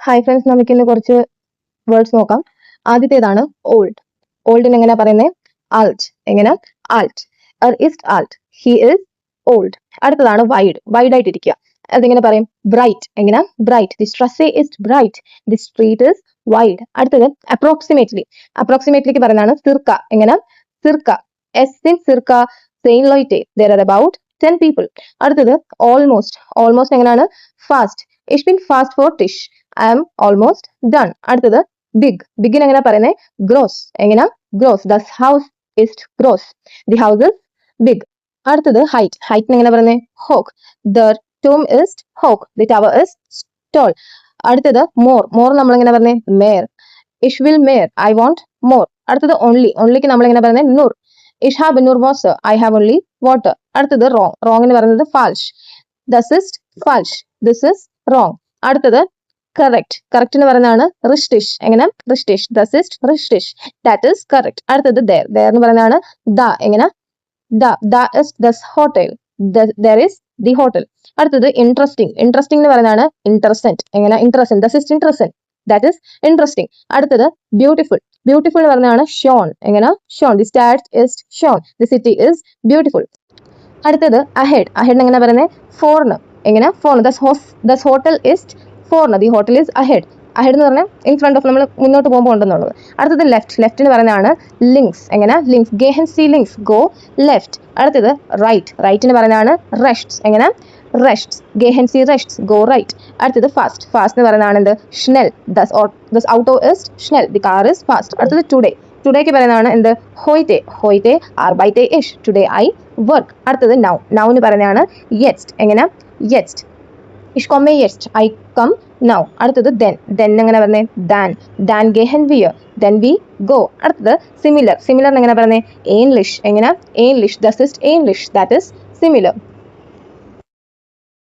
Hi friends, നമുക്കിന്ന് കുറച്ച് words നോക്കാം. ആദ്യത്തേതാണ് ഓൾഡ്. ഓൾഡിന് എങ്ങനെ പറയുന്നത്? ആൾട്ട്. എങ്ങനെ? ആൾട്ട്. ഇസ് ആൾട്ട്. He is old. അടുത്തതാണ് വൈഡ്. വൈഡ് ആയിട്ടിരിക്കുക. അതിങ്ങനെ പറയും? ബ്രൈറ്റ്. എങ്ങനെ? Bright. This dress is bright. This street is wide. അടുത്തത് അപ്രോക്സിമേറ്റ്ലി. അപ്രോക്സിമേറ്റ്ലിക്ക് പറയുന്നതാണ് സിർക്ക. എങ്ങനെ? സിർക്ക. എസ് ഇൻ സിർക്ക സെയിൻ ലോയിറ്റെ. There are about 10 people. അടുത്തത് ഓൾമോസ്റ്റ്. ഓൾമോസ്റ്റ് എങ്ങനെയാണ്? ഫാസ്റ്റ്. ഇഷ് ബിൻ ഫാസ്റ്റ് ഫോർ ടിഷ്. I am almost done. അടുത്തത് ബിഗ്. ബിഗിന് എങ്ങനെ പറയുന്നത്? ഗ്രോസ്. എങ്ങനെ? ഗ്രോസ്. ദ ഹൗസ് ഇസ് gross. The house is big. അടുത്തത് ഹൈറ്റ്. ഹൈറ്റിന് എങ്ങനെ പറയുന്നത്? ഹോക്ക്. ദ ടൂം ഇസ് ഹോക്ക്. The tower is tall. അടുത്തത് മോർ. മോർ നമ്മൾ എങ്ങനെ പറയുന്നത്? മേർ. ഇഷ് വിൽ മേർ. I want more. അടുത്തത് ഓൺലി. ഓൺലിക്ക് നമ്മൾ എങ്ങനെ പറയുന്നത്? നൂർ. ഇഷ് ഹാവ് നൂർ വാട്ടർ. I have only water. അടുത്തത് റോങ്. റോങ്ങിന് പറയുന്നത് ഫാൾഷ്. ദസ് ഇസ് ഫാൾഷ്. This is wrong. അടുത്തത് കറക്റ്റ്. കറക്റ്റിന് പറയുന്നതാണ് റിഷ്ടിഷ്. എങ്ങനെ? റിഷ്ടിഷ്. ദസ് ഇസ് റിഷ്ടിഷ്. That is correct. അടുത്തത് ദർ. ദർ എന്ന് പറയുന്നതാണ് ദ. എങ്ങനെ? ദ ഇസ് ദസ് ഹോട്ടൽ. There is the hotel. അടുത്തത് ഇൻട്രസ്റ്റിംഗ്. ഇൻട്രസ്റ്റിംഗ് എന്ന് പറയുന്നതാണ് ഇൻട്രസ്റ്റന്റ്. എങ്ങനെ? ഇൻട്രസ്റ്റന്റ്. ദസ് ഇസ് ഇൻട്രസ്റ്റന്റ്. That is interesting. അടുത്തത് ബ്യൂട്ടിഫുൾ. ബ്യൂട്ടിഫുൾ എന്ന് പറയുന്നതാണ് ഷോൺ. എങ്ങനെ? ഷോൺ. ദി സ്റ്റാർട്ട് ഇസ് ഷോൺ. The city is beautiful. അടുത്തത് അഹെഡ്. അഹെഡ് എങ്ങനെ പറയുന്നത്? ഫോർന്. എങ്ങനെ? ഫോർന്. ദസ് ഹോട്ടൽ ഇസ് ഫോർന്. The hotel is ahead. Ahead എന്ന് പറഞ്ഞാൽ ഇൻ ഫ്രണ്ട് ഓഫ്, നമ്മൾ മുന്നോട്ട് പോകുമ്പോൾ ഉണ്ടെന്നുള്ളത്. അടുത്തത് ലെഫ്റ്റ്. ലെഫ്റ്റിന് പറയുന്നതാണ് ലിങ്ക്സ്. എങ്ങനെ? ലിങ്ക്സ്. ഗെഹൻ സി ലിങ്ക്സ്. Go left. അടുത്തത് റൈറ്റ്. റൈറ്റിന് പറയുന്നതാണ് റെഷ്ട്സ്. എങ്ങനെ? റെഷ്ട്സ്. ഗെഹൻ സി റെഷ്ട്സ്. Go right. അടുത്തത് ഫാസ്റ്റ്. ഫാസ്റ്റ് എന്ന് പറയുന്നതാണ് എന്ത്? ഷ്നെൽ. ദസ് ഔട്ടോ ഇസ് ഷ്നെൽ. The car is fast. അടുത്തത് ടുഡേ. ടുഡേക്ക് പറയുന്നതാണ് എന്ത്? ഹോയ്റ്റെ. ഹോയ്റ്റെ ആർബൈറ്റെ ഇഷ്. Today I work. അടുത്തത് നൗ. നൗന്ന് പറയുന്നതാണ് യെറ്റ്സ്റ്റ്. എങ്ങനെ? യെറ്റ്സ്റ്റ്. ഇഷ് komme jetzt. I come now. അടുത്തത് then. then എങ്ങനെ പറയുന്നത്? dan. dan gehen wir. then we go. അടുത്തത് similar. similar എങ്ങനെ പറയുന്നത്? ähnlich. എങ്ങനെ? ähnlich. das ist ähnlich. that is similar.